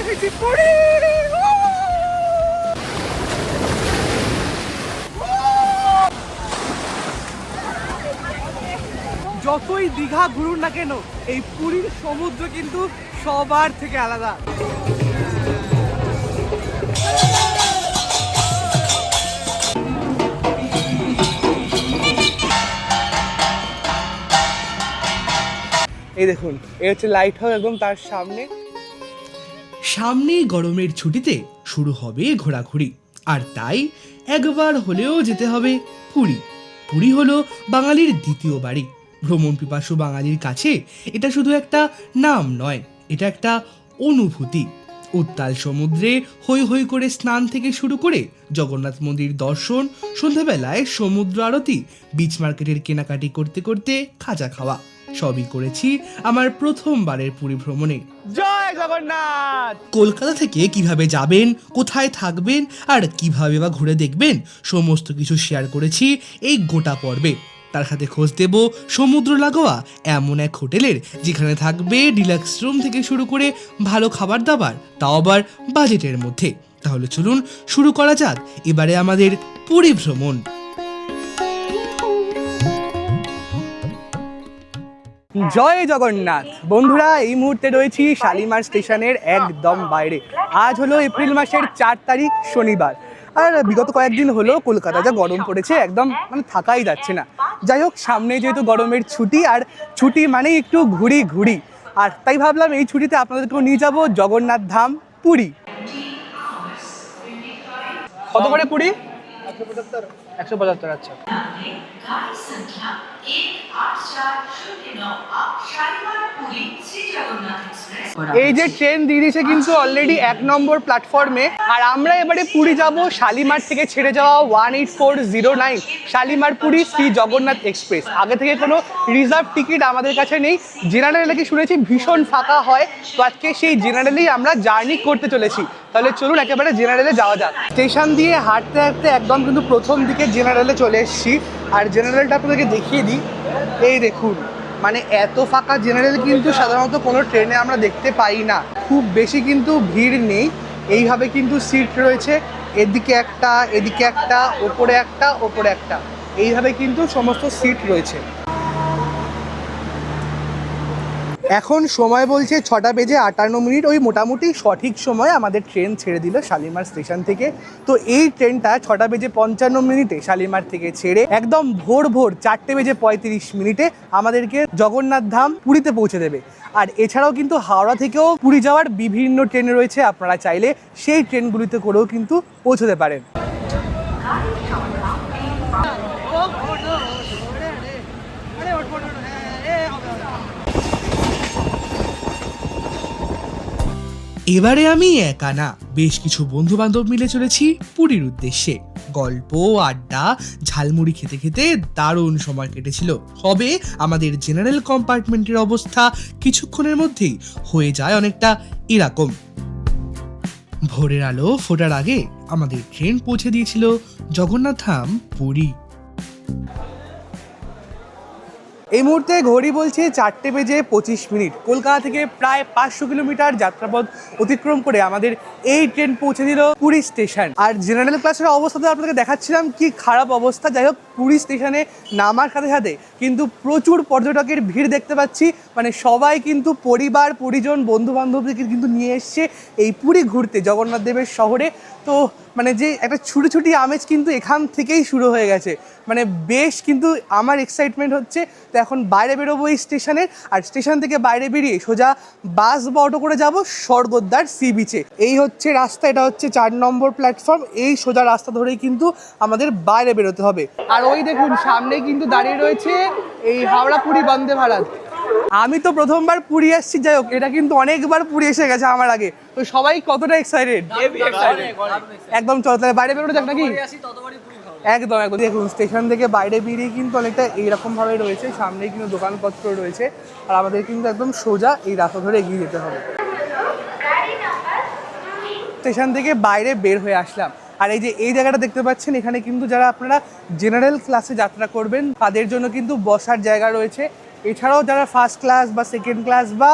এসেছি পুরী। যতই দীঘা ঘুরুন না কেন, এই পুরীর সমুদ্র কিন্তু সবার থেকে আলাদা। এই দেখুন, এই হচ্ছে লাইট হাউস, একদম তার সামনেই গরমের ছুটিতে শুরু হবে ঘোরাঘুরি, আর তাই একবার হলেও যেতে হবে পুরী। পুরী হলো বাঙালির দ্বিতীয় বাড়ি। ভ্রমণ পিপাসু বাঙালির কাছে এটা শুধু একটা নাম নয়, এটা একটা অনুভূতি। উত্তাল সমুদ্রে হৈ হৈ করে স্নান থেকে শুরু করে জগন্নাথ মন্দির দর্শন, সন্ধ্যাবেলায় সমুদ্র আরতি, বিচ মার্কেটের কেনাকাটি করতে করতে খাজা খাওয়া, সবই করেছি আমার প্রথমবারের পুরী ভ্রমণে। জয় জগন্নাথ। কলকাতা থেকে কিভাবে যাবেন, কোথায় থাকবেন আর কিভাবে বা ঘুরে দেখবেন, সমস্ত কিছু শেয়ার করেছি এই গোটা পর্বে। তার সাথে খোঁজ দেব সমুদ্র লাগোয়া এমন এক হোটেলের যেখানে থাকবে ডিলাক্স রুম থেকে শুরু করে ভালো খাবার দাবার, তাও আবার বাজেটের মধ্যে। তাহলে চলুন শুরু করা যাক এবারে আমাদের পুরী ভ্রমণ। জয় জগন্নাথ। বন্ধুরা, এই মুহূর্তে রয়েছি শালিমার স্টেশনের একদম বাইরে। আজ হলো এপ্রিল মাসের 4 তারিখ, শনিবার। আর বিগত কয়েকদিন হলো কলকাতা যা গরম পড়েছে, একদম থাকাই যাচ্ছে না। যাই হোক, সামনে যেহেতু গরমের ছুটি, আর ছুটি মানেই একটু ঘুরি, আর তাই ভাবলাম এই ছুটিতে আপনাদেরকেও নিয়ে যাব জগন্নাথ ধাম পুরী। কত করে পুরী? 175। আচ্ছা। এই যে ট্রেন দিয়ে দিয়েছে কিন্তু অলরেডি 1 নম্বর প্ল্যাটফর্মে, আর আমরা এবারে পুরী যাব শালিমার থেকে ছেড়ে যাওয়া 18409 শালিমার পুরী শ্রী জগন্নাথ এক্সপ্রেস। আগে থেকে কোনো রিজার্ভ টিকিট আমাদের কাছে নেই। জেনারেলে কি শুনেছি ভীষণ ফাঁকা হয়, তো আজকে সেই জেনারেলেই আমরা জার্নি করতে চলেছি। তাহলে চলুন একেবারে জেনারেলে যাওয়া যাক। স্টেশন দিয়ে হাঁটতে হাঁটতে একদম কিন্তু প্রথম দিকে জেনারেলে চলে এসেছি, আর জেনারেলটা আপনাদেরকে দেখিয়ে দিই। এই দেখুন, এত ফাঁকা জেনারেল কিন্তু সাধারণত কোনো ট্রেনে আমরা দেখতে পাই না। খুব বেশি কিন্তু ভিড় নেই, এইভাবে কিন্তু সিট রয়েছে, এদিকে একটা, এদিকে একটা, ওপরে একটা, ওপরে একটা, এইভাবে কিন্তু সমস্ত সিট রয়েছে। এখন সময় বলছে 6:58, ওই মোটামুটি সঠিক সময় আমাদের ট্রেন ছেড়ে দিল শালিমার স্টেশন থেকে। তো এই ট্রেনটা 6:55 শালিমার থেকে ছেড়ে একদম ভোর 4:35 আমাদেরকে জগন্নাথ ধাম পুরীতে পৌঁছে দেবে। আর এছাড়াও কিন্তু হাওড়া থেকেও পুরী যাওয়ার বিভিন্ন ট্রেন রয়েছে, আপনারা চাইলে সেই ট্রেনগুলিতে করেও কিন্তু পৌঁছতে পারেন। এবারে আমি একা না, বেশ কিছু বন্ধু বান্ধব মিলে চলেছি পুরীর উদ্দেশ্যে। গল্প, আড্ডা, ঝালমুড়ি খেতে খেতে দারুণ সময় কেটেছিল। তবে আমাদের জেনারেল কম্পার্টমেন্টের অবস্থা কিছুক্ষণের মধ্যেই হয়ে যায় অনেকটা এরকম। ভোরের আলো ফোটার আগে আমাদের ট্রেন পৌঁছে দিয়েছিল জগন্নাথ ধাম পুরী। এই মুহূর্তে ঘড়ি বলছে 4:25। কলকাতা থেকে প্রায় 500 কিলোমিটার যাত্রাপথ অতিক্রম করে আমাদের এই ট্রেন পৌঁছে দিল পুরী স্টেশন। আর জেনারেল ক্লাসের অবস্থা তো আপনাদের দেখাচ্ছিলাম কি খারাপ অবস্থা। যাই হোক, পুরী স্টেশনে নামার সাথে সাথে কিন্তু প্রচুর পর্যটকের ভিড় দেখতে পাচ্ছি। সবাই কিন্তু পরিবার, পরিজন, বন্ধু বান্ধবদেরকে কিন্তু নিয়ে এসছে এই পুরী ঘুরতে, জগন্নাথ দেবের শহরে। তো যে একটা ছুটি আমেজ কিন্তু এখান থেকেই শুরু হয়ে গেছে। বেশ কিন্তু আমার এক্সাইটমেন্ট হচ্ছে। তো এখন বাইরে বেরোবো এই স্টেশনের, আর স্টেশন থেকে বাইরে বেরিয়ে সোজা বাস বা অটো করে যাব স্বর্গদ্বার সি বিচে। এই হচ্ছে রাস্তা, এটা হচ্ছে 4 নম্বর প্ল্যাটফর্ম। এই সোজা রাস্তা ধরেই কিন্তু আমাদের বাইরে বেরোতে হবে। আর ওই দেখুন সামনে কিন্তু দাঁড়িয়ে রয়েছে এই হাওড়া পুরী বন্দে ভারত। আমি তো প্রথমবার পুরী আসছি, যাই হোক এটা কিন্তু অনেকবার পুরী এসে গেছে আমার আগে। তো সবাই কতটা এক্সাইটেড? একদম। চলো তাহলে বাইরে বেরোনো যাক নাকি? একদম। দেখুন স্টেশন থেকে বাইরে বেরিয়ে কিন্তু অনেকটা এইরকম ভাবে রয়েছে, সামনে কিন্তু দোকানপত্র রয়েছে, আর আমাদের কিন্তু একদম সোজা এই রাস্তা ধরে এগিয়ে যেতে হবে। স্টেশন থেকে বাইরে বের হয়ে আসলাম, আর এই জায়গাটা দেখতে পাচ্ছেন, এখানে কিন্তু যারা আপনারা জেনারেল ক্লাসে যাত্রা করবেন তাদের জন্য কিন্তু বসার জায়গা রয়েছে। এছাড়াও যারা ফার্স্ট ক্লাস বা সেকেন্ড ক্লাস বা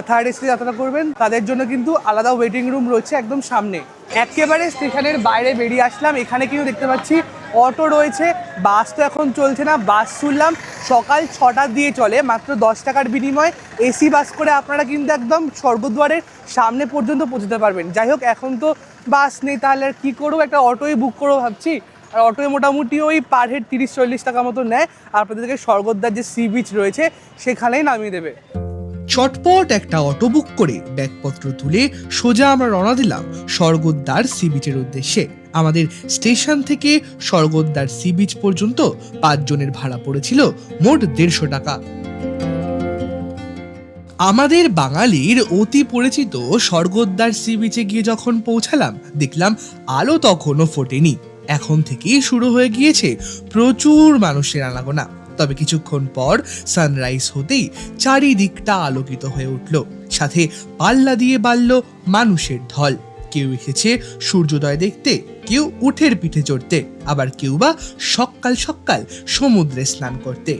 থার্ড এসি যাত্রা করবেন তাদের জন্য কিন্তু আলাদা ওয়েটিং রুম রয়েছে একদম সামনে। একেবারে স্টেশনের বাইরে বেরিয়ে আসলাম, এখানে কিন্তু দেখতে পাচ্ছি অটো রয়েছে। বাস তো এখন চলছে না, বাস শুনলাম সকাল 6টার দিয়ে চলে, মাত্র 10 টাকার বিনিময়ে এসি বাস করে আপনারা কিন্তু একদম স্বর্গদ্বারের সামনে পর্যন্ত পৌঁছতে পারবেন। যাই হোক, এখন তো বাস নেই, তাহলে আর কী করবো, একটা অটোই বুক করবো ভাবছি। আর অটোয় মোটামুটি ওই পার হেড 30-40 টাকা মতো নেয়, আর আপনাদেরকে স্বর্গদ্বার যে সি বিচ রয়েছে সেখানেই নামিয়ে দেবে। চটপট একটা অটো বুক করে ব্যাগপত্র তুলে সোজা আমরা রওনা দিলাম স্বর্গদ্বার সি বিচের উদ্দেশ্যে। আমাদের স্টেশন থেকে স্বর্গদ্বার সি বিচ পর্যন্ত 5 জনের ভাড়া পড়েছিল মোট 150 টাকা। আমাদের বাঙালির অতি পরিচিত স্বর্গদ্বার সি বিচে গিয়ে যখন পৌঁছালাম, দেখলাম আলো তখনও ফোটেনি। এখন থেকেই শুরু হয়ে গিয়েছে প্রচুর মানুষের আনাগোনা। তবে কিছুক্ষণ পর সানরাইজ হতেই চারিদিকটা আলোকিত হয়ে উঠল, সাথে পাল্লা দিয়ে বাড়ল মানুষের ঢল। কেউ এসেছে সূর্যোদয় দেখতে, কেউ উটের পিঠে চড়তে, আবার কেউ বা সকাল সকাল সমুদ্রে স্নান করতে।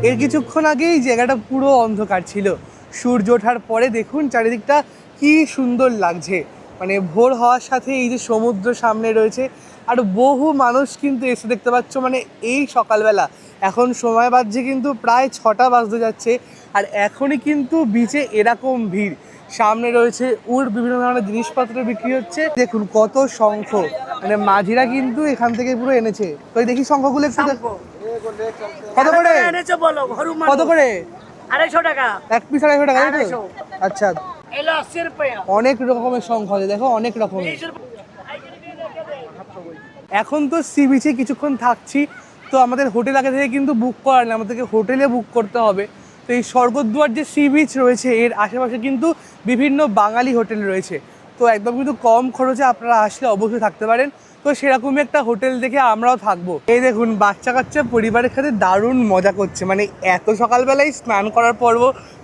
এর কিছুক্ষণ আগেই জায়গাটা পুরো অন্ধকার ছিল, সূর্য ওঠার পরে দেখুন চারিদিকটা কি সুন্দর লাগছে। মানে ভোর হওয়ার সাথে এই যে সমুদ্র সামনে রয়েছে, আর বহু মানুষ কিন্তু এসে দেখতে পাচ্ছ। মানে এই সকালবেলা, এখন সময় বাজছে কিন্তু প্রায় 6টা বাজতে যাচ্ছে, আর এখনই কিন্তু বিচে এরকম ভিড়। সামনে রয়েছে উট, বিভিন্ন ধরনের জিনিসপত্র বিক্রি হচ্ছে। দেখুন কত শঙ্খ, মানে মাঝিরা কিন্তু এখান থেকে পুরো এনেছে। তো দেখি শঙ্খগুলো একটু কত করে এনেছে বলো? কত করে? 250 টাকা এক পিস, 250 টাকা। আচ্ছা, অনেক রকমের শঙ্খ আছে, দেখো অনেক রকমের। এখন তো সি বিচে কিছুক্ষণ থাকছি, তো আমাদের হোটেল আগে থেকে কিন্তু বুক করা নেই, আমাদেরকে হোটেলে বুক করতে হবে। তো এই স্বর্গদ্বার যে সি বিচ রয়েছে এর আশেপাশে কিন্তু বিভিন্ন বাঙালি হোটেল রয়েছে, তো একদম কিন্তু কম খরচে আপনারা আসলে অবশ্যই থাকতে পারেন। তো সেরকমই একটা হোটেল দেখে আমরাও থাকবো। এই দেখুন বাচ্চা কাচ্চা পরিবারের সাথে দারুণ মজা করছে, মানে এত সকালবেলায় স্নান করার পর্ব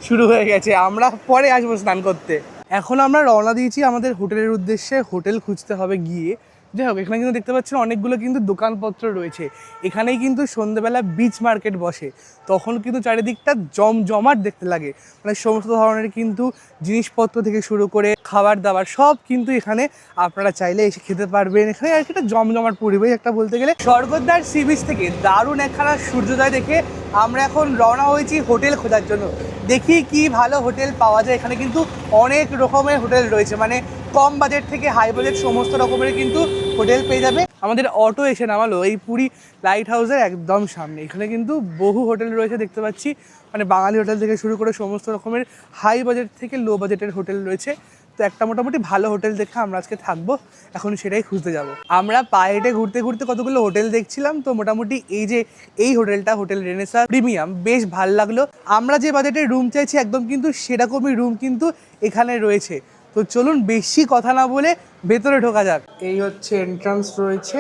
শুরু হয়ে গেছে। আমরা পরে আসবো স্নান করতে। এখন আমরা রওনা দিয়েছি আমাদের হোটেলের উদ্দেশ্যে, হোটেল খুঁজতে হবে গিয়ে। যাই হোক, এখানে কিন্তু দেখতে পাচ্ছেন অনেকগুলো কিন্তু দোকানপত্র রয়েছে। এখানেই কিন্তু সন্ধ্যেবেলা বিচ মার্কেট বসে, তখন কিন্তু চারিদিকটা জমজমাট দেখতে লাগে। মানে সমস্ত ধরনের কিন্তু জিনিসপত্র থেকে শুরু করে খাবার দাবার সব কিন্তু এখানে আপনারা চাইলে এসে খেতে পারবেন। এখানে আর কি একটা জমজমাট পরিবেশ একটা বলতে গেলে। স্বর্গদ্বার সি বিচ থেকে দারুণ একখানা সূর্যোদয় দেখে আমরা এখন রওনা হয়েছি হোটেল খোঁজার জন্য। দেখি কি ভালো হোটেল পাওয়া যায়। এখানে কিন্তু অনেক রকমের হোটেল রয়েছে, মানে কম বাজেট থেকে হাই বাজেট সমস্ত রকমের কিন্তু হোটেল পেয়ে যাবে। আমাদের অটো এসে নামালো এই পুরী লাইট হাউসের একদম সামনে। এখানে কিন্তু বহু হোটেল রয়েছে দেখতে পাচ্ছি, মানে বাঙালি হোটেল থেকে শুরু করে সমস্ত রকমের হাই বাজেট থেকে লো বাজেটের হোটেল রয়েছে। তো একটা মোটামুটি ভালো হোটেল দেখে আমরা আজকে থাকবো, এখন সেটাই খুঁজতে যাব। আমরা পায়ে হেঁটে ঘুরতে ঘুরতে কতগুলো হোটেল দেখছিলাম, তো মোটামুটি এই হোটেলটা হোটেল রেনেসাঁ প্রিমিয়াম বেশ ভালো লাগলো। আমরা যে বাজেটের রুম চাইছি একদম কিন্তু সেরকমই রুম কিন্তু এখানে রয়েছে। তো চলুন বেশি কথা না বলে ভেতরে ঢোকা যাক। এই হচ্ছে এন্ট্রান্স রয়েছে,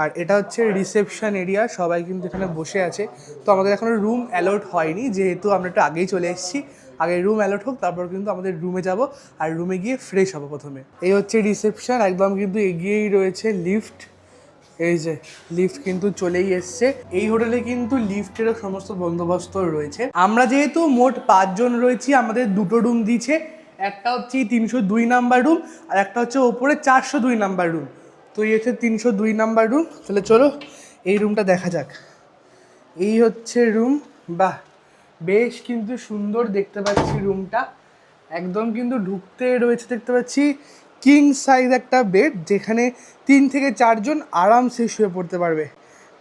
আর এটা হচ্ছে রিসেপশন এরিয়া। সবাই কিন্তু এখানে বসে আছে। তো আমাদের এখনো রুম অ্যালট হয়নি, যেহেতু আমরা একটু আগেই চলে এসেছি। আগে রুম অ্যালট হোক, তারপর কিন্তু আমাদের রুমে যাব, আর রুমে গিয়ে ফ্রেশ হবো প্রথমে। এই হচ্ছে রিসেপশন, একদম কিন্তু এগিয়েই রয়েছে লিফট। এই যে লিফট কিন্তু চলেই এসছে। এই হোটেলে কিন্তু লিফটেরও সমস্ত বন্দোবস্ত রয়েছে। আমরা যেহেতু মোট 5 জন রয়েছি, আমাদের দুটো রুম দিয়েছে। একটা হচ্ছে 302 নাম্বার রুম, আর একটা হচ্ছে ওপরে 402 নাম্বার রুম। তো এই হচ্ছে 302 নাম্বার রুম। তাহলে চলো এই রুমটা দেখা যাক। এই হচ্ছে রুম। বাহ, বেশ কিন্তু সুন্দর দেখতে পাচ্ছি রুমটা। একদম কিন্তু ঢুকতে রয়েছে দেখতে পাচ্ছি কিং সাইজ একটা বেড, যেখানে 3 থেকে 4 জন আরামসে শুয়ে পড়তে পারবে।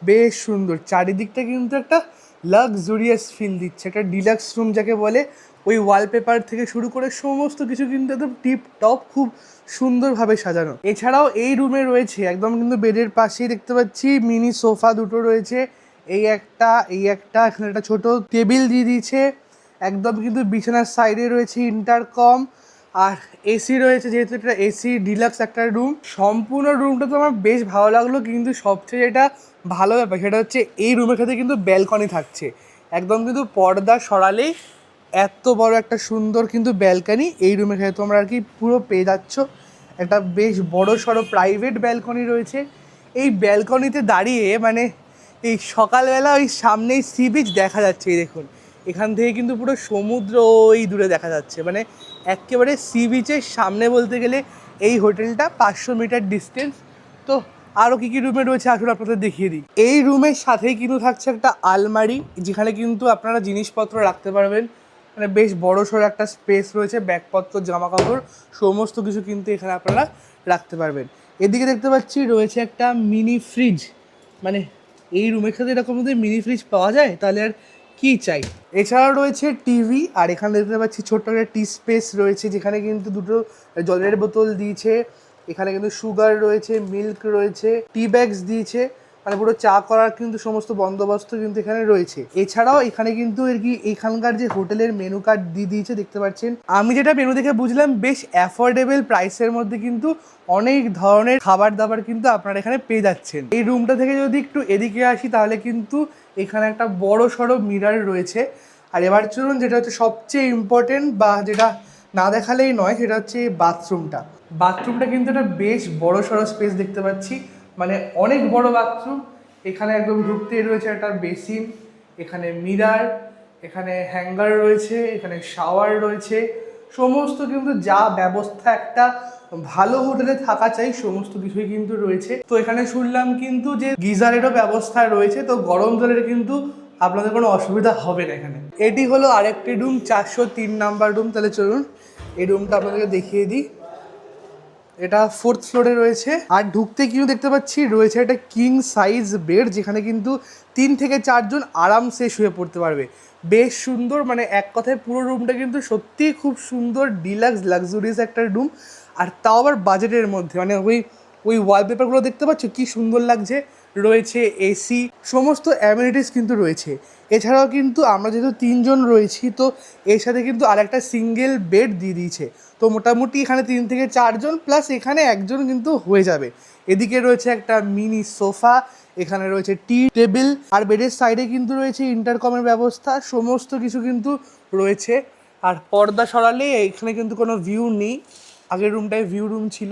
বেশ সুন্দর, চারিদিকটা কিন্তু একটা লাক্সুরিয়াস ফিল দিচ্ছে, একটা ডিলাক্স রুম যাকে বলে। ওই ওয়ালপেপার থেকে শুরু করে সমস্ত কিছু কিন্তু একদম টিপ টপ, খুব সুন্দরভাবে সাজানো। এছাড়াও এই রুমে রয়েছে একদম কিন্তু বেডের পাশেই দেখতে পাচ্ছি মিনি সোফা দুটো রয়েছে। এই একটা এখানে একটা ছোট টেবিল দিয়ে দিয়েছে। একদম কিন্তু বিছানার সাইডে রয়েছে ইন্টারকম, আর এসি রয়েছে, যেহেতু এটা এসি ডিলাক্স একটা রুম। সম্পূর্ণ রুমটা তো আমার বেশ ভালো লাগলো, কিন্তু সবচেয়ে যেটা ভালো ব্যাপার সেটা হচ্ছে এই রুমের সাথে কিন্তু ব্যালকনি থাকছে। একদম কিন্তু পর্দা সরালেই এত বড় একটা সুন্দর কিন্তু ব্যালকনি এই রুমের সাথে তোমরা আর কি পুরো পেয়ে যাচ্ছ। একটা বেশ বড় সড়ো প্রাইভেট ব্যালকনি রয়েছে। এই ব্যালকনিতে দাঁড়িয়ে মানে এই সকালবেলা ওই সামনেই সি বিচ দেখা যাচ্ছে, এই দেখুন এখান থেকে কিন্তু পুরো সমুদ্র ওই দূরে দেখা যাচ্ছে, মানে একেবারে সি বিচের সামনে বলতে গেলে এই হোটেলটা 500 মিটার ডিস্টেন্স। তো আরও কী কী রুমে রয়েছে আসলে আপনাদের দেখিয়ে দিই। এই রুমের সাথেই কিন্তু থাকছে একটা আলমারি, যেখানে কিন্তু আপনারা জিনিসপত্র রাখতে পারবেন, মানে বেশ বড় সড়ো একটা স্পেস রয়েছে, ব্যাগপত্র জামা কাপড় সমস্ত কিছু কিন্তু এখানে আপনারা রাখতে পারবেন। এদিকে দেখতে পাচ্ছি রয়েছে একটা মিনি ফ্রিজ, মানে এই রুমের সাথে এরকম যদি মিনি ফ্রিজ পাওয়া যায় তাহলে আর কি চাই। এছাড়াও রয়েছে টিভি, আর এখানে দেখতে পাচ্ছি ছোট্ট একটা টি স্পেস রয়েছে, যেখানে কিন্তু দুটো জলের বোতল দিয়েছে, এখানে কিন্তু সুগার রয়েছে, মিল্ক রয়েছে, টি ব্যাগস দিয়েছে, মানে পুরো চা করার কিন্তু সমস্ত বন্দোবস্ত কিন্তু এখানে রয়েছে। এছাড়াও এখানে কিন্তু আর কি এখানকার যে হোটেলের মেনু কার্ড দিয়ে দিয়েছে দেখতে পাচ্ছেন। আমি যেটা মেনু দেখে বুঝলাম বেশ অ্যাফোর্ডেবল প্রাইসের মধ্যে কিন্তু অনেক ধরনের খাবার দাবার কিন্তু আপনারা এখানে পেয়ে যাচ্ছেন। এই রুমটা থেকে যদি একটু এদিকে আসি তাহলে কিন্তু এখানে একটা বড় সড়ো মিরর রয়েছে। আর এবার চলুন যেটা হচ্ছে সবচেয়ে ইম্পর্টেন্ট বা যেটা না দেখালেই নয়, সেটা হচ্ছে বাথরুমটা। বাথরুমটা কিন্তু একটা বেশ বড় সড়ো স্পেস দেখতে পাচ্ছি, মানে অনেক বড় বাথরুম। এখানে একদম ঢুকতেই রয়েছে একটা বেসিন, এখানে মিরর, এখানে হ্যাঙ্গার রয়েছে, এখানে শাওয়ার রয়েছে, সমস্ত কিন্তু যা ব্যবস্থা একটা ভালো হোটেলে থাকা চাই সমস্ত কিছুই কিন্তু রয়েছে। তো এখানে শুনলাম কিন্তু যে গিজারেরও ব্যবস্থা রয়েছে, তো গরম জলের কিন্তু আপনাদের কোনো অসুবিধা হবে না এখানে। এটি হলো আরেকটি রুম, 403 নাম্বার রুম। তাহলে চলুন এই রুমটা আপনাদেরকে দেখিয়ে দিই। এটা 4th ফ্লোরে রয়েছে, আর ঢুকতে কিন্তু দেখতে পাচ্ছি রয়েছে একটা কিং সাইজ বেড, যেখানে কিন্তু 3 থেকে 4 জন আরামসে শুয়ে পড়তে পারবে। বেশ সুন্দর, মানে এক কথায় পুরো রুমটা কিন্তু সত্যিই খুব সুন্দর, ডিলাক্স লাক্সুরিয়াস একটা রুম, আর তাও আবার বাজেটের মধ্যে। মানে ওই ওয়ালপেপারগুলো দেখতে পাচ্ছ কি সুন্দর লাগছে, রয়েছে এসি, সমস্ত অ্যামিনিটিস কিন্তু রয়েছে। এছাড়াও কিন্তু আমরা যেহেতু 3 জন রয়েছি, তো এর সাথে কিন্তু আরেকটা সিঙ্গেল বেড দিয়ে দিয়েছে, তো মোটামুটি এখানে 3 থেকে 4 জন প্লাস এখানে একজন কিন্তু হয়ে যাবে। এদিকে রয়েছে একটা মিনি সোফা, এখানে রয়েছে টি টেবিল, আর বেডের সাইডে কিন্তু রয়েছে ইন্টারকমের ব্যবস্থা, সমস্ত কিছু কিন্তু রয়েছে। আর পর্দা সরালে এখানে কিন্তু কোনো ভিউ নেই, আগের রুমটায় ভিউ রুম ছিল।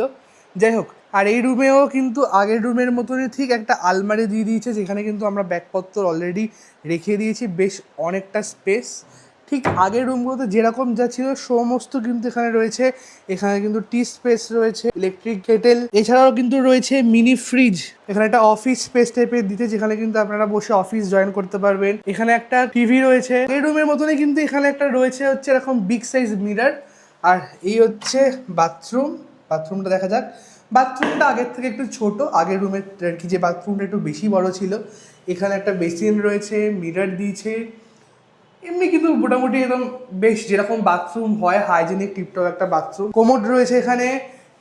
যাই হোক, আর এই রুমেও কিন্তু আগের রুমের মতনই ঠিক একটা আলমারি দিয়ে দিয়েছে, যেখানে কিন্তু আমরা ব্যাগপত্র অলরেডি রেখে দিয়েছি, বেশ অনেকটা স্পেস। ঠিক আগের রুমগুলোতে যেরকম যা ছিল সমস্ত কিন্তু এখানে রয়েছে। এখানে কিন্তু টি স্পেস রয়েছে, ইলেকট্রিক কেটেল, এছাড়াও কিন্তু রয়েছে মিনি ফ্রিজ। এখানে একটা অফিস স্পেস টাইপের দিতে, যেখানে কিন্তু আপনারা বসে অফিস জয়েন করতে পারবেন। এখানে একটা টিভি রয়েছে, এই রুমের মতনই কিন্তু এখানে একটা রয়েছে হচ্ছে এরকম বিগ সাইজ মিরর। আর এই হচ্ছে বাথরুমটা দেখা যাক। বাথরুমটা আগের থেকে একটু ছোট, আগের রুমের আর কি যে বাথরুমটা একটু বেশি বড় ছিল। এখানে একটা বেসিন রয়েছে, মিরর দিয়েছে, এমনি কিন্তু মোটামুটি একদম বেশ যেরকম বাথরুম হয় হাইজেনিক টিপটপ একটা বাথরুম। কোমোড রয়েছে এখানে,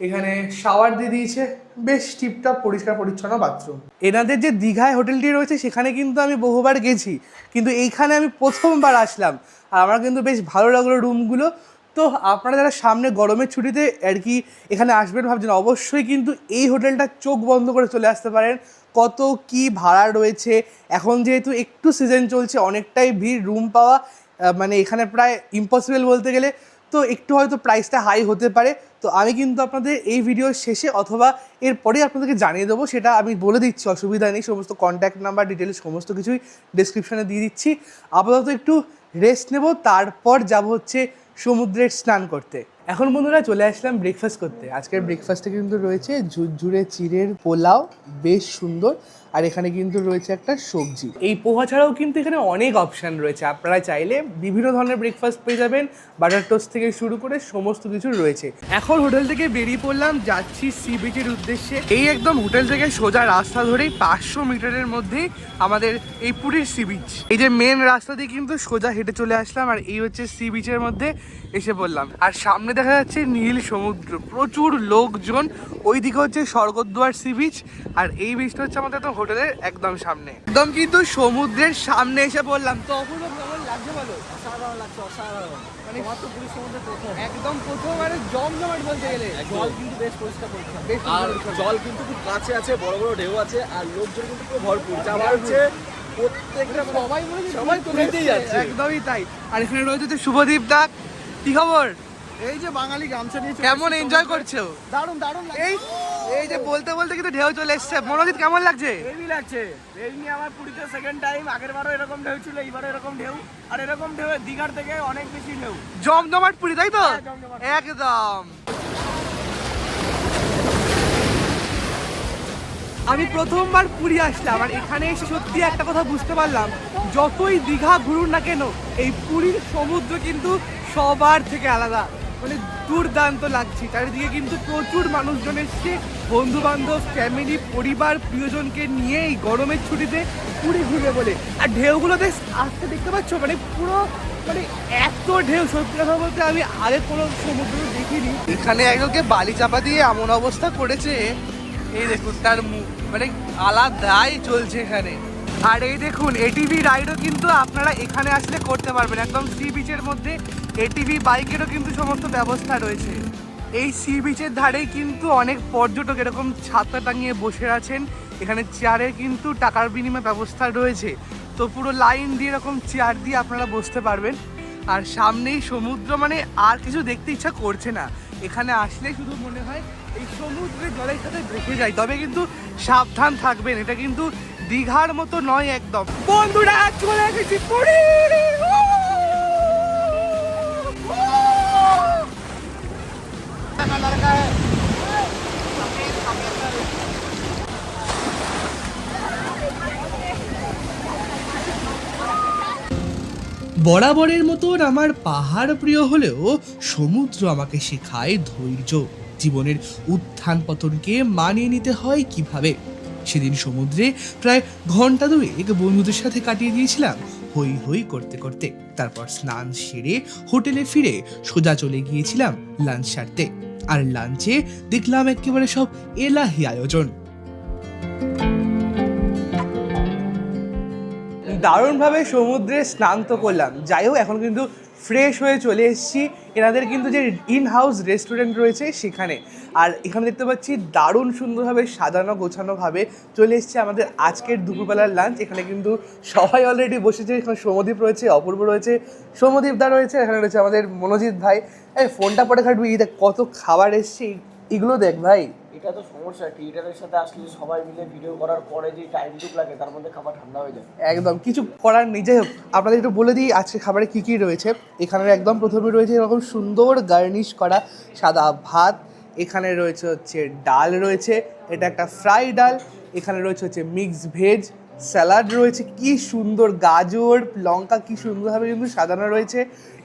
এখানে শাওয়ার দিয়ে দিয়েছে, বেশ টিপটপ পরিষ্কার পরিচ্ছন্ন বাথরুম। এনাদের যে দীঘায় হোটেলটি রয়েছে সেখানে কিন্তু আমি বহুবার গেছি, কিন্তু এইখানে আমি প্রথমবার আসলাম, আর আমার কিন্তু বেশ ভালো লাগলো রুমগুলো। তো আপনারা যারা সামনে গরমের ছুটিতে আর কি এখানে আসবেন ভাবছেন, অবশ্যই কিন্তু এই হোটেলটা চোখ বন্ধ করে চলে আসতে পারেন। কত কি ভাড়া রয়েছে, এখন যেহেতু একটু সিজন চলছে অনেকটাই ভিড়, রুম পাওয়া মানে এখানে প্রায় ইম্পসিবল বলতে গেলে, তো একটু হয়তো প্রাইসটা হাই হতে পারে। তো আমি কিন্তু আপনাদের এই ভিডিওর শেষে অথবা এরপরেই আপনাদেরকে জানিয়ে দেবো, সেটা আমি বলে দিচ্ছি, অসুবিধা নেই। সমস্ত কন্ট্যাক্ট নাম্বার ডিটেলস সমস্ত কিছুই ডেসক্রিপশানে দিয়ে দিচ্ছি। আপাতত একটু রেস্ট নেব, তারপর যাব হচ্ছে সমুদ্রের স্নান করতে। এখন বন্ধুরা চলে আসলাম ব্রেকফাস্ট করতে। আজকের ব্রেকফাস্টে কিন্তু রয়েছে ঝুরঝুরে চিড়ের পোলাও, বেশ সুন্দর, আর এখানে কিন্তু রয়েছে একটা সবজি। এই পোহা ছাড়াও কিন্তু এখানে অনেক অপশান রয়েছে, আপনারা চাইলে বিভিন্ন ধরনের ব্রেকফাস্ট পেয়ে যাবেন, বাটার টোস্ট থেকে শুরু করে সমস্ত কিছু রয়েছে। এখন হোটেল থেকে বেরিয়ে পড়লাম, যাচ্ছি সি বিচের উদ্দেশ্যে। এই একদম হোটেল থেকে সোজা রাস্তা ধরেই 500 মিটারের মধ্যেই আমাদের এই পুরীর সি বিচ। এই যে মেন রাস্তা দিয়ে কিন্তু সোজা হেঁটে চলে আসলাম, আর এই হচ্ছে সি বিচের মধ্যে এসে পড়লাম। আর সামনে দেখা যাচ্ছে নীল সমুদ্র, প্রচুর লোকজন। ওইদিকে হচ্ছে স্বর্গদ্বার সি বিচ, আর এই বিচটা হচ্ছে আমাদের তো হোটেলের একদম সামনে, একদম কিন্তু সমুদ্রের সামনে এসে পড়লাম। তো অপূর্ব কেমন লাগছে বলো? অসাধারণ লাগছে, অসাধারণ। মানে তোমার তো পুরীর সমুদ্রে প্রথম, একদম প্রথম, মানে জমজমাট বলতে গেলে। জল কিন্তু বেশ পরিষ্কার পরিচ্ছন্ন, বেশ আর পরিষ্কার। জল কিন্তু খুব কাছে আছে, বড় বড় ঢেউ আছে, আর লোকজন কিন্তু পুরো ভরপুর। যাবার হচ্ছে প্রত্যেকটা সবাই তো নিতেই যাচ্ছে, একদমই তাই। আর এখানে রয়েছে যে শুভদীপ দা, কি খবর? এই যে বাঙালি গামছা নিয়ে কেমন এনজয় করছো? দারুণ দারুণ এই এই যে বলতে বলতে কিন্তু ঢেউ চলে এসছে। মনোজিৎ কেমন লাগছে? হেভি লাগছে। এই নিয়ে আমার পুরীতে সেকেন্ড টাইম। আগের বারও এরকম ঢেউ ছিল, এইবারও এরকম ঢেউ। আর এরকম ঢেউ দীঘার থেকে অনেক বেশি ঢেউ। জমজমাট পুরী, তাই তো? হ্যাঁ, জমজমাট। একদম। আমি প্রথমবার পুরী আসলাম আর এখানে এসে সত্যি একটা কথা বুঝতে পারলাম, যতই দীঘা ঘুরুন না কেন এই পুরীর সমুদ্র কিন্তু সবার থেকে আলাদা। মানে দুর্দান্ত লাগছে। চারিদিকে কিন্তু প্রচুর মানুষজন এসছে, বন্ধু বান্ধব, ফ্যামিলি, পরিবার, প্রিয়জনকে নিয়ে এই গরমের ছুটিতে পুরী ঘুরবে বলে। আর ঢেউগুলো বেশ আসতে দেখতে পাচ্ছ, মানে পুরো মানে এত ঢেউ, সত্যি কথা বলতে আমি আগে কোনো সমুদ্র দেখিনি। এখানে একজনকে বালি চাপা দিয়ে এমন অবস্থা করেছে, এই দেখুন তার মুখ, মানে আলাদাই চলছে এখানে। আর এই দেখুন এটিভি রাইডও কিন্তু আপনারা এখানে আসলে করতে পারবেন, একদম সি বিচের মধ্যে। এটিভি বাইকেরও কিন্তু সমস্ত ব্যবস্থা রয়েছে। এই সি বিচের ধারেই কিন্তু অনেক পর্যটক এরকম ছাতা টাঙিয়ে বসে আছেন। এখানে চেয়ারে কিন্তু টাকার বিনিময় ব্যবস্থা রয়েছে। তো পুরো লাইন দিয়ে এরকম চেয়ার দিয়ে আপনারা বসতে পারবেন। আর সামনেই সমুদ্র, মানে আর কিছু দেখতে ইচ্ছা করছে না। এখানে আসলে শুধু মনে হয় এই সমুদ্রের জলের সাথে ভেসে যায়। তবে কিন্তু সাবধান থাকবেন, এটা কিন্তু দীঘার মতো নয় একদম। বন্ধুরা চলে এসেছি পুরী। বরাবরের মতন আমার পাহাড় প্রিয় হলেও সমুদ্র আমাকে শেখায় ধৈর্য, জীবনের উত্থান পতনকে মানিয়ে নিতে হয় কিভাবে। সেদিন সমুদ্রে প্রায় ঘন্টা দুয়েক বন্ধুদের সাথে কাটিয়ে দিয়েছিলাম হই হই করতে করতে। তারপর স্নান সেরে হোটেলে ফিরে সোজা চলে গিয়েছিলাম লাঞ্চ সারতে। আর লাঞ্চে দেখলাম একেবারে সব এলাহি আয়োজন। দারুণভাবে সমুদ্রে স্নান তো করলাম, যাই হোক এখন কিন্তু ফ্রেশ হয়ে চলে এসেছি এনাদের কিন্তু যে ইন হাউস রেস্টুরেন্ট রয়েছে সেখানে। আর এখানে দেখতে পাচ্ছি দারুণ সুন্দরভাবে সাজানো গোছানোভাবে চলে এসেছে আমাদের আজকের দুপুরবেলার লাঞ্চ। এখানে কিন্তু সবাই অলরেডি বসেছে। এখানে সৌম্যদীপ রয়েছে, অপূর্ব রয়েছে, সৌম্যদীপ দা রয়েছে, এখানে রয়েছে আমাদের মনোজিৎ ভাই। এই ফোনটা পরে খাটবি, দেখ কত খাবার এসছে, এগুলো দেখ ভাই। এটা তো সমস্যা, ক্রিয়েটারের সাথে আসলে সবাই মিলে ভিডিও করার পরে যে টাইমটুকু লাগে তার মধ্যে খাবার ঠান্ডা হয়ে যায়। একদম কিছু করার নেই। যাই হোক আপনাদের একটু বলে দিই আজকে খাবারে কী কী রয়েছে। এখানে একদম প্রথমে রয়েছে এরকম সুন্দর গার্নিশ করা সাদা ভাত। এখানে রয়েছে হচ্ছে ডাল রয়েছে, এটা একটা ফ্রাই ডাল। এখানে রয়েছে হচ্ছে মিক্স ভেজ, স্যালাড রয়েছে, কি সুন্দর গাজর লঙ্কা কি সুন্দরভাবে কিন্তু সাজানো রয়েছে।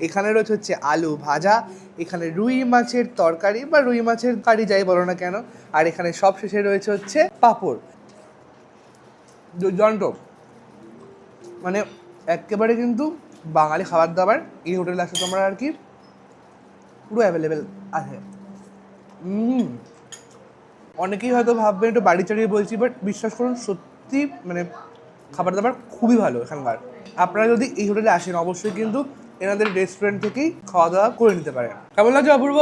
এখানে রয়েছে হচ্ছে আলু ভাজা, এখানে রুই মাছের তরকারি বা রুই মাছের কারি যাই বলো না কেন। আর এখানে সব শেষে রয়েছে হচ্ছে পাঁপড়। দুর্দান্ত, মানে একেবারে কিন্তু বাঙালি খাবার দাবার এই হোটেলে আসলে তোমরা আর কি পুরো অ্যাভেলেবেল আছে। অনেকেই হয়তো ভাববেন একটু বাড়ি চাড়িয়ে বলছি, বাট বিশ্বাস করুন সত্যি মানে খাবার দাবার খুবই ভালো এখানকার। আপনারা যদি এই হোটেলে আসেন অবশ্যই কিন্তু এনাদের রেস্টুরেন্ট থেকেই খাওয়া দাওয়া করে নিতে পারেন। কেমন লাগছে অপূর্ব?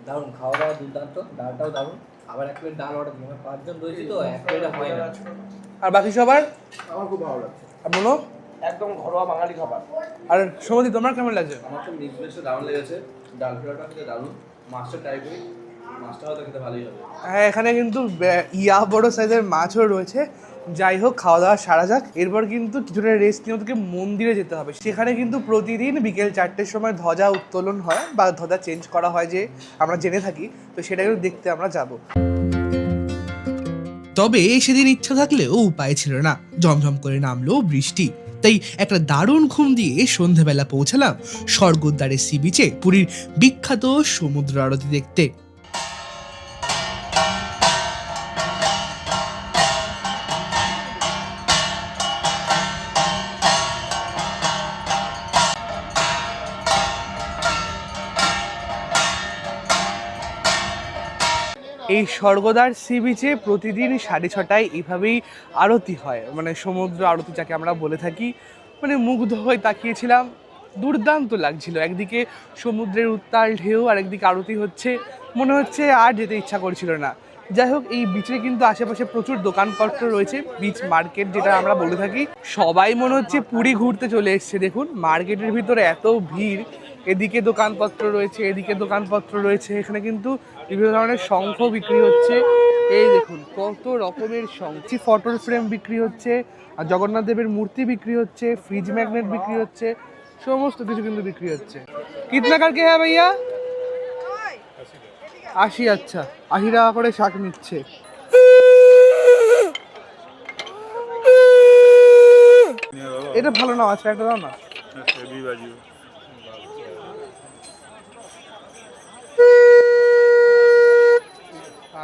দারুণ, খাওয়া দাওয়া দুর্দান্ত, ডালটাও দারুণ। আবার এক প্লেট ডাল অর্ডার দিই, আমরা 5 জন রয়েছি তো এক প্লেটে হয় না। আর বাকি সবার? আমার খুব ভালো লাগছে, আর বলো? একদম ঘরোয়া বাঙালি খাবার। আর সৌমদীপ তোমার কেমন লাগছে? আমার তো মিক্স ভেজটা দারুণ লেগেছে, ডাল ফ্রাইটা খেতে দারুণ। মাছটা ট্রাই করি, মাছটা হয়তো খেতে ভালোই হবে। হ্যাঁ এখানে কিন্তু ইয়া বড় সাইজের মাছও রয়েছে। যাই হোক খাওয়া দাওয়া সারা যাক, এরপর কিন্তু কিছুটা রেস্ট নিয়ে ওদেরকে মন্দিরে যেতে হবে। সেখানে কিন্তু প্রতিদিন বিকেল 4টের সময় ধ্বজা উত্তোলন হয় বা ধ্বজা চেঞ্জ করা হয়, যে আমরা জেনে থাকি। তো সেটা কিন্তু দেখতে আমরা যাব। তবে সেদিন ইচ্ছা থাকলেও উপায় ছিল না, ঝমঝম করে নামলো বৃষ্টি। তাই একটা দারুণ ঘুম দিয়ে সন্ধেবেলা পৌঁছালাম স্বর্গদ্বারের সি বিচে পুরীর বিখ্যাত সমুদ্র আরতি দেখতে। এই স্বর্গদ্বার সি বিচে প্রতিদিন 6:30টায় এইভাবেই আরতি হয়, মানে সমুদ্র আরতি যাকে আমরা বলে থাকি। মানে মুগ্ধ হয়ে তাকিয়েছিলাম, দুর্দান্ত লাগছিল। একদিকে সমুদ্রের উত্তাল ঢেউ আর একদিকে আরতি হচ্ছে, মনে হচ্ছে আর যেতে ইচ্ছা করছিল না। যাই হোক এই বিচে কিন্তু আশেপাশে প্রচুর দোকানপত্র রয়েছে, বিচ মার্কেট যেটা আমরা বলে থাকি। সবাই মনে হচ্ছে পুরী ঘুরতে চলে এসছে। দেখুন মার্কেটের ভিতরে এত ভিড়, এদিকে দোকানপত্র রয়েছে, এদিকে দোকানপত্র রয়েছে। এখানে কিন্তু বিভিন্ন ধরনের শঙ্খ বিক্রি হচ্ছে। এই দেখুন কত রকমের শঙ্খ, ফটোর ফ্রেম বিক্রি হচ্ছে, আর জগন্নাথ দেবের মূর্তি বিক্রি হচ্ছে, ফ্রিজ ম্যাগনেট বিক্রি হচ্ছে, সমস্ত কিছু কিন্তু বিক্রি হচ্ছে। কিতনা কারকে হ্যাঁ ভাইয়া? 80। আচ্ছা, 80 টাকা করে শাক নিচ্ছে। এটা ভালো না, আছে একটা দাও না।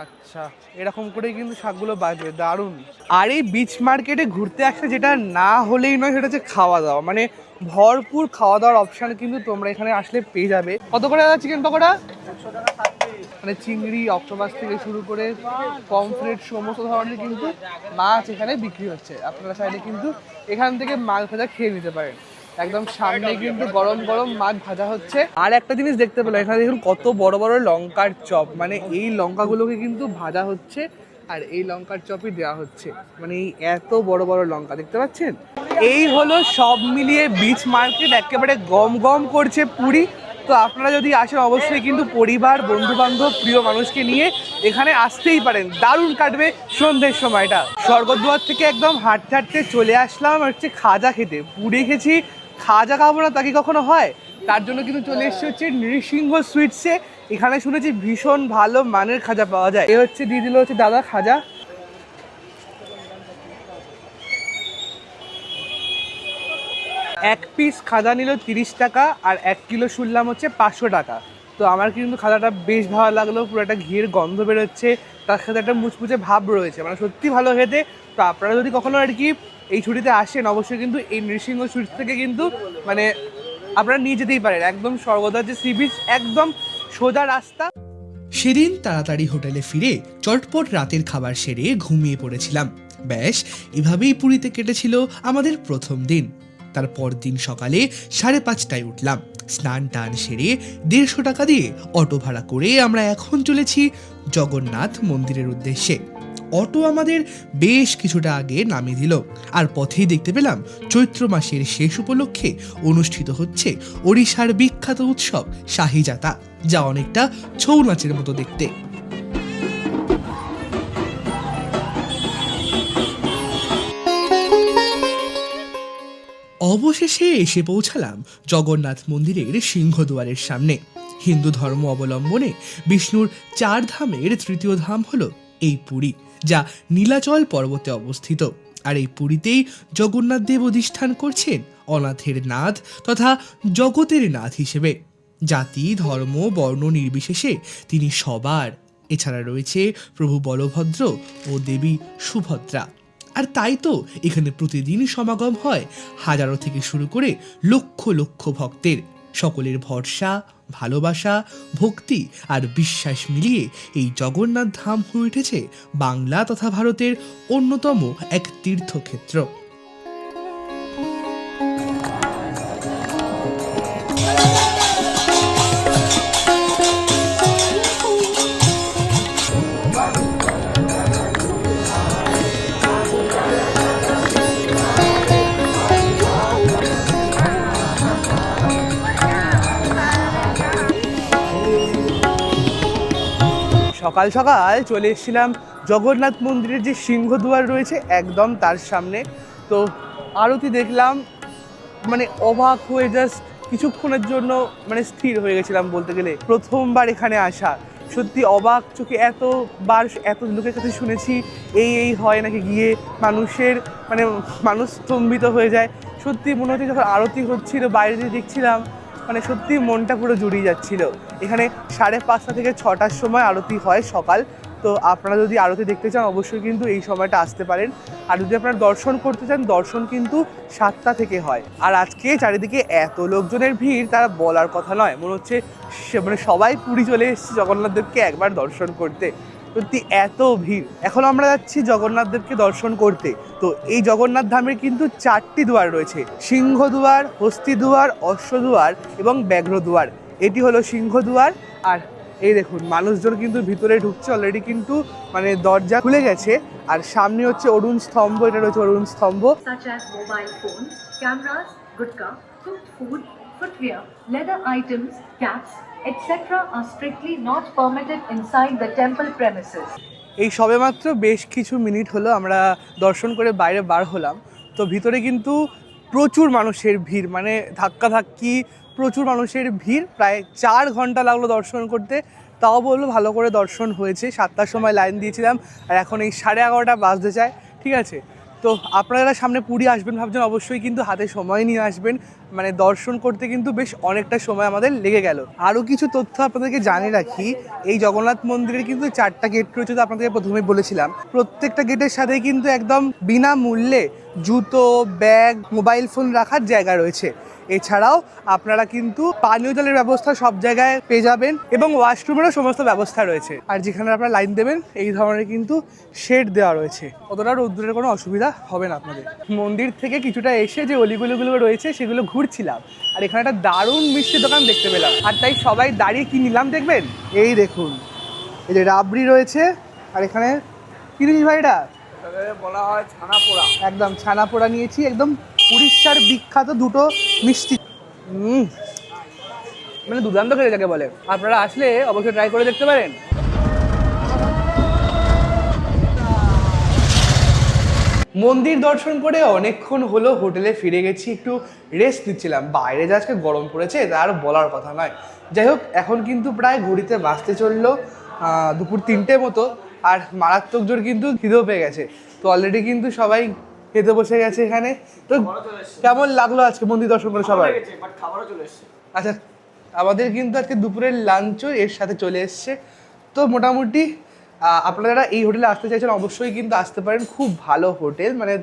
আচ্ছা, এরকম করেই কিন্তু শাকগুলো বাজে, দারুণ। আর এই বিচ মার্কেটে ঘুরতে আসলে যেটা না হলেই নয় সেটা হচ্ছে খাওয়া দাওয়া। মানে ভরপুর খাওয়া দাওয়ার অপশান কিন্তু তোমরা এখানে আসলে পেয়ে যাবে। কত করে দাদা চিকেন পকোড়া? মানে চিংড়ি, অক্টোপাস থেকে শুরু করে পমফ্রেট সমস্ত ধরনের কিন্তু মাছ এখানে বিক্রি হচ্ছে। আপনারা চাইলে কিন্তু এখান থেকে মাছ ভাজা খেয়ে নিতে পারেন। একদম সামনে কিন্তু গরম গরম মাছ ভাজা হচ্ছে। আর একটা জিনিস দেখতে পেলাম, এখানে দেখুন কত বড় বড় লঙ্কার চপ। মানে এই লঙ্কাগুলোকে কিন্তু ভাজা হচ্ছে আর এই লঙ্কার চপই দেওয়া হচ্ছে। মানে এই এত বড় বড় লঙ্কা দেখতে পাচ্ছেন। এই হলো সব মিলিয়ে বিচ মার্কেট, একেবারে গম গম করছে পুরী। তো আপনারা যদি আসেন অবশ্যই কিন্তু পরিবার, বন্ধু বান্ধব, প্রিয় মানুষকে নিয়ে এখানে আসতেই পারেন। দারুণ কাটবে সন্ধ্যের সময়টা। স্বর্গদ্বার থেকে একদম হাঁটতে হাঁটতে চলে আসলাম হচ্ছে খাজা খেতে। পুরী গেছি, খাজা খাবো না তা কি কখনো হয়? তার জন্য কিন্তু চলে এসেছে হচ্ছে নৃসিংহ সুইটসে। এখানে শুনেছি ভীষণ ভালো মানের খাজা পাওয়া যায়। এ হচ্ছে দিয়ে দিল হচ্ছে দাদা খাজা। এক পিস খাজা নিল 30 টাকা, আর 1 কিলো শুনলাম হচ্ছে 500 টাকা। তো আমার কিন্তু খাজাটা বেশ ভালো লাগলো। পুরো একটা ঘিয়ের গন্ধ বেরোচ্ছে, তার সাথে একটা মুচমুচে ভাব রয়েছে, মানে সত্যি ভালো খেতে। তো আপনারা যদি কখনো আর কি এই ছুটিতে আসেন অবশ্যই কিন্তু এই নৃসিংহ সুইটস থেকে কিন্তু মানে আপনারা নিয়ে যেতেই পারেন। একদম স্বর্গদ্বার যে সি বিচ, একদম সোজা রাস্তা। সেদিন তাড়াতাড়ি হোটেলে ফিরে চটপট রাতের খাবার সেরে ঘুমিয়ে পড়েছিলাম। ব্যাস এভাবেই পুরীতে কেটেছিল আমাদের প্রথম দিন। তারপর দিন সকালে 5:30টায় উঠলাম, স্নান টান সেরে 150 টাকা দিয়ে অটো ভাড়া করে আমরা এখন চলেছি জগন্নাথ মন্দিরের উদ্দেশ্যে। অটো আমাদের বেশ কিছুটা আগে নামিয়ে দিল, আর পথেই দেখতে পেলাম চৈত্র মাসের শেষ উপলক্ষে অনুষ্ঠিত হচ্ছে ওড়িশার বিখ্যাত উৎসব শাহী যাতা, যা অনেকটা ছৌ নাচের মতো দেখতে। অবশেষে এসে পৌঁছালাম জগন্নাথ মন্দিরের সিংহদুয়ারের সামনে। হিন্দু ধর্ম অবলম্বনে বিষ্ণুর 4 ধামের তৃতীয় ধাম হলো এই পুরী, যা নীলাচল পর্বতে অবস্থিত। আর এই পুরীতেই জগন্নাথ দেব অধিষ্ঠান করছেন অনাথের নাথ তথা জগতের নাথ হিসেবে। জাতি, ধর্ম, বর্ণ নির্বিশেষে তিনি সবার। এছাড়া রয়েছে প্রভু বলভদ্র ও দেবী সুভদ্রা। আর তাই তো এখানে প্রতিদিন সমাগম হয় হাজারো থেকে শুরু করে লক্ষ লক্ষ ভক্তের। সকলের ভরসা, ভালোবাসা, ভক্তি আর বিশ্বাস মিলিয়ে এই জগন্নাথ ধাম হয়ে উঠেছে বাংলা তথা ভারতের অন্যতম এক তীর্থক্ষেত্র। সকাল সকাল চলে এসেছিলাম জগন্নাথ মন্দিরের যে সিংহদুয়ার রয়েছে একদম তার সামনে। তো আরতি দেখলাম, মানে অবাক হয়ে জাস্ট কিছুক্ষণের জন্য মানে স্থির হয়ে গেছিলাম বলতে গেলে। প্রথমবার এখানে আসা, সত্যি অবাক চোখে। এতবার এত লোকের কাছে শুনেছি এই হয় নাকি গিয়ে মানুষের মানে মানুষ স্তম্ভিত হয়ে যায়। সত্যি মনে হচ্ছে যখন আরতি হচ্ছিল বাইরে দিয়ে দেখছিলাম, মানে সত্যি মনটা পুরো জুড়িয়ে যাচ্ছিল। এখানে 5:30 থেকে 6টার সময় আরতি হয় সকাল। তো আপনারা যদি আরতি দেখতে চান অবশ্যই কিন্তু এই সময়টা আসতে পারেন। আর যদি আপনারা দর্শন করতে চান, দর্শন কিন্তু 7টা থেকে হয়। আর আজকে চারিদিকে এত লোকজনের ভিড় তারা বলার কথা নয়। মনে হচ্ছে মানে সবাই পুরী চলে এসেছে জগন্নাথ দেবকে একবার দর্শন করতে। সত্যি এত ভিড়। এখন আমরা যাচ্ছি জগন্নাথ দেবকে দর্শন করতে। তো এই জগন্নাথ ধামের কিন্তু 4টি দুয়ার রয়েছে: সিংহদুয়ার, হস্তিদুয়ার, অশ্বদুয়ার এবং ব্যাঘ্রদুয়ার। এটি হলো সিংহদুয়ার। আর এই দেখুন মানুষজন কিন্তু ভিতরে ঢুকছে অলরেডি, কিন্তু মানে দরজা খুলে গেছে। আর সামনে হচ্ছে অরুণ স্তম্ভ, এটা রয়েছে অরুণ স্তম্ভ। such as mobile phones, cameras, gutka, cooked food, footwear, leather items, caps, etc. are strictly not permitted inside the temple premises. এই সবেমাত্র বেশ কিছু মিনিট হলো আমরা দর্শন করে বাইরে বার হলাম। তো ভিতরে কিন্তু প্রচুর মানুষের ভিড়, মানে ধাক্কাধাক্কি, প্রচুর মানুষের ভিড়। প্রায় 4 ঘন্টা লাগলো দর্শন করতে, তাও বললো ভালো করে দর্শন হয়েছে। 7টার সময় লাইন দিয়েছিলাম আর এখন এই 11:30 বাজতে চায়, ঠিক আছে। তো আপনারা যারা সামনে পুরী আসবেন ভাবছেন, অবশ্যই কিন্তু হাতে সময় নিয়ে আসবেন, মানে দর্শন করতে কিন্তু বেশ অনেকটা সময় আমাদের লেগে গেল। আরও কিছু তথ্য আপনাদেরকে জানিয়ে রাখি, এই জগন্নাথ মন্দিরের কিন্তু 4টা গেট রয়েছে। তো আপনাদেরকে প্রথমেই বলেছিলাম, প্রত্যেকটা গেটের সাথে কিন্তু একদম বিনামূল্যে জুতো, ব্যাগ, মোবাইল ফোন রাখার জায়গা রয়েছে। এছাড়াও আপনারা কিন্তু পানীয় জলের ব্যবস্থা সব জায়গায় পেয়ে যাবেন এবং ওয়াশরুমেরও সমস্ত ব্যবস্থা রয়েছে। আর যেখানে আপনারা লাইন দেবেন এই ধরনের কিন্তু শেড দেওয়া রয়েছে, অতটা রোদ্দুরের কোনো অসুবিধা হবে না আপনাদের। মন্দির থেকে কিছুটা এসে যে অলিগুলিগুলো রয়েছে সেগুলো ঘুরছিলাম, আর এখানে একটা দারুণ মিষ্টি দোকান দেখতে পেলাম। আর তাই সবাই দাঁড়িয়ে কি নিলাম দেখবেন, এই দেখুন, এই যে রাবড়ি রয়েছে। আর এখানে কি জিনিস ভাই এটা? বলা হয় ছানা পোড়া। একদম ছানা পোড়া নিয়েছি, একদম উড়িষ্যার বিখ্যাত দুটো মিষ্টি। মানে দুর্দান্ত খেলে যাকে বলে। আপনারা আসলে অবশ্যই ট্রাই করে দেখতে পারেন। মন্দির দর্শন করে অনেকক্ষণ হলো হোটেলে ফিরে গেছি, একটু রেস্ট নিচ্ছিলাম। বাইরে যে আজকে গরম পড়েছে তা আর বলার কথা নয়। যাই হোক, এখন কিন্তু প্রায় ঘড়িতে বাজতে চললো দুপুর 3টে মতো, আর মারাত্মক জোর কিন্তু খিদেও পেয়ে গেছে। তো অলরেডি কিন্তু সবাই খেতে বসে গেছে এখানে। তো কেমন লাগলো আজকে মন্দির দর্শন করে সবাই? খাবারও চলে এসছে। আচ্ছা, আমাদের কিন্তু আজকে দুপুরের লাঞ্চও এর সাথে চলে এসছে। তো মোটামুটি আপনারা এই হোটেলে আসতে চাইছেন অবশ্যই কিন্তু আসতে পারেন। খুব ভালো হোটেল, মানে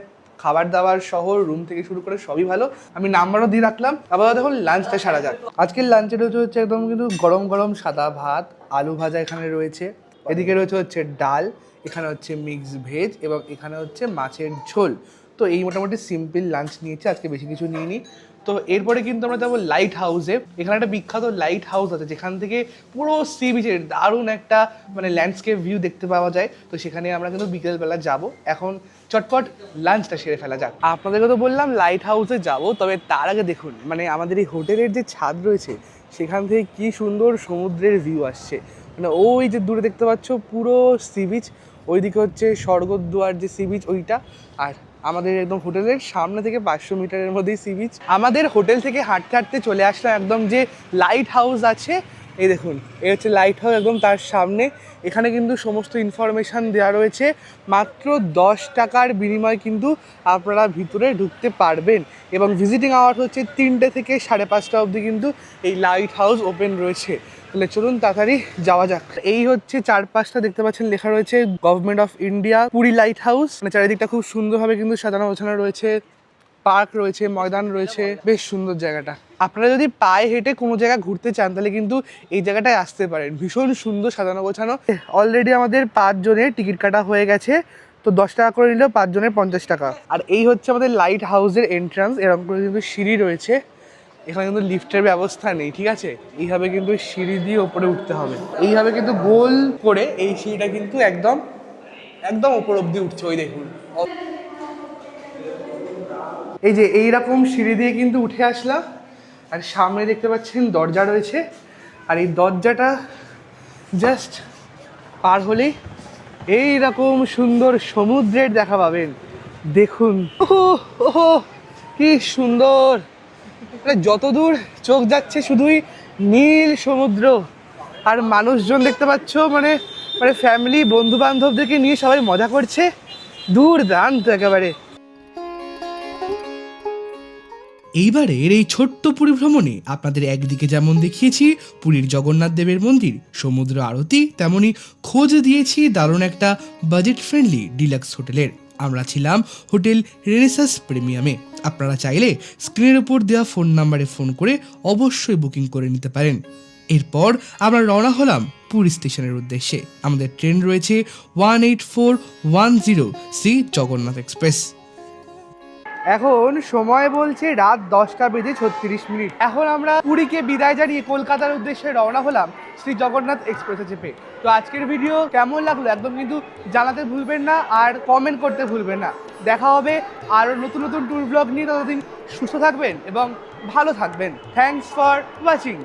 খাবার দাবার সহ রুম থেকে শুরু করে সবই ভালো। আমি নাম্বারও দিয়ে রাখলাম। আবার দেখুন লাঞ্চটা সারা যাক। আজকের লাঞ্চের হচ্ছে একদম কিন্তু গরম গরম সাদা ভাত, আলু ভাজা এখানে রয়েছে, এদিকে রয়েছে হচ্ছে ডাল, এখানে হচ্ছে মিক্স ভেজ এবং এখানে হচ্ছে মাছের ঝোল। তো এই মোটামুটি সিম্পল লাঞ্চ নিয়েছি আজকে, বেশি কিছু নিইনি। তো এরপরে কিন্তু আমরা যাবো লাইট হাউসে। এখানে একটা বিখ্যাত লাইট হাউস আছে যেখান থেকে পুরো সি বিচের দারুণ একটা মানে ল্যান্ডস্কেপ ভিউ দেখতে পাওয়া যায়। তো সেখানে আমরা কিন্তু বিকেলবেলা যাব। এখন চটপট লাঞ্চটা সেরে ফেলা যাক। আপনাদেরকে তো বললাম লাইট হাউসে যাব, তবে তার আগে দেখুন মানে আমাদের এই হোটেলের যে ছাদ রয়েছে সেখান থেকে কি সুন্দর সমুদ্রের ভিউ আসছে। মানে ওই যে দূরে দেখতে পাচ্ছ পুরো সি বিচ, ওইদিকে হচ্ছে স্বর্গদ্বার যে সি বিচ ওইটা, আর আমাদের একদম হোটেলের সামনে থেকে 500 মিটারের মধ্যেই সি বিচ। আমাদের হোটেল থেকে হাঁটতে হাঁটতে চলে আসলাম একদম যে লাইট হাউস আছে, এই দেখুন এই হচ্ছে লাইট হাউস একদম তার সামনে। এখানে কিন্তু সমস্ত ইনফরমেশান দেওয়া রয়েছে। মাত্র 10 টাকার বিনিময়ে কিন্তু আপনারা ভিতরে ঢুকতে পারবেন এবং ভিজিটিং আওয়ার হচ্ছে 3টে থেকে 5:30 অবধি কিন্তু এই লাইট হাউস ওপেন রয়েছে। তাহলে চলুন তাড়াতাড়ি যাওয়া যাক। এই হচ্ছে চারপাশটা দেখতে পাচ্ছেন লেখা রয়েছে government of India Puri light house. মানে চারিদিকটা খুব সুন্দরভাবে কিন্তু সাজানো গোছানো রয়েছে, পার্ক রয়েছে, ময়দান রয়েছে, বেশ সুন্দর জায়গাটা। আপনারা যদি পায়ে হেঁটে কোনো জায়গা ঘুরতে চান তাহলে কিন্তু এই জায়গাটায় আসতে পারেন, ভীষণ সুন্দর সাজানো গোছানো। অলরেডি আমাদের 5 জনের টিকিট কাটা হয়ে গেছে। তো 10 টাকা করে নিলেও 5 জনের 50 টাকা। আর এই হচ্ছে আমাদের লাইট হাউসের এন্ট্রান্স। এরকম করে কিন্তু সিঁড়ি রয়েছে, এখানে কিন্তু লিফটের ব্যবস্থা নেই, ঠিক আছে। এইভাবে কিন্তু সিঁড়ি দিয়ে ওপরে উঠতে হবে। এইভাবে কিন্তু গোল করে এই সিঁড়িটা কিন্তু একদম একদম ওপর অব্দি উঠছে। ওই দেখুন, এই যে এইরকম সিঁড়ি দিয়ে কিন্তু উঠে আসলাম। আর সামনে দেখতে পাচ্ছেন দরজা রয়েছে, আর এই দরজাটা জাস্ট পার হলেই এইরকম সুন্দর সমুদ্রের দেখা পাবেন। দেখুন ওহো কি সুন্দর, যতদূর চোখ যাচ্ছে শুধুই নীল সমুদ্র। আর মানুষজন দেখতে পাচ্ছ মানে মানে ফ্যামিলি বন্ধু বান্ধবদেরকে নিয়ে সবাই মজা করছে, দুর্দান্ত একেবারে। এইবারের এই ছোট্ট পুরী ভ্রমণে আপনাদের একদিকে যেমন দেখিয়েছি পুরীর জগন্নাথ দেবের মন্দির, সমুদ্র আরতি, তেমনি খোঁজ দিয়েছি দারুণ একটা বাজেট ফ্রেন্ডলি ডিলাক্স হোটেলের। আমরা ছিলাম হোটেল রেনেসাস প্রিমিয়ামে। আপনারা চাইলে স্ক্রিনের উপর দেওয়া ফোন নাম্বারে ফোন করে অবশ্যই বুকিং করে নিতে পারেন। এরপর আমরা রওনা হলাম পুরী স্টেশনের উদ্দেশ্যে। আমাদের ট্রেন রয়েছে 18410 শ্রী জগন্নাথ এক্সপ্রেস। এখন সময় বলছে রাত 10:36। এখন আমরা পুরীকে বিদায় জানিয়ে কলকাতার উদ্দেশ্যে রওনা হলাম শ্রী জগন্নাথ এক্সপ্রেসে চেপে। তো আজকের ভিডিও কেমন লাগলো একদম কিন্তু জানাতে ভুলবেন না, আর কমেন্ট করতে ভুলবেন না। দেখা হবে আরও নতুন নতুন ট্যুর ব্লগ নিয়ে। ততদিন সুস্থ থাকবেন এবং ভালো থাকবেন। Thanks for watching.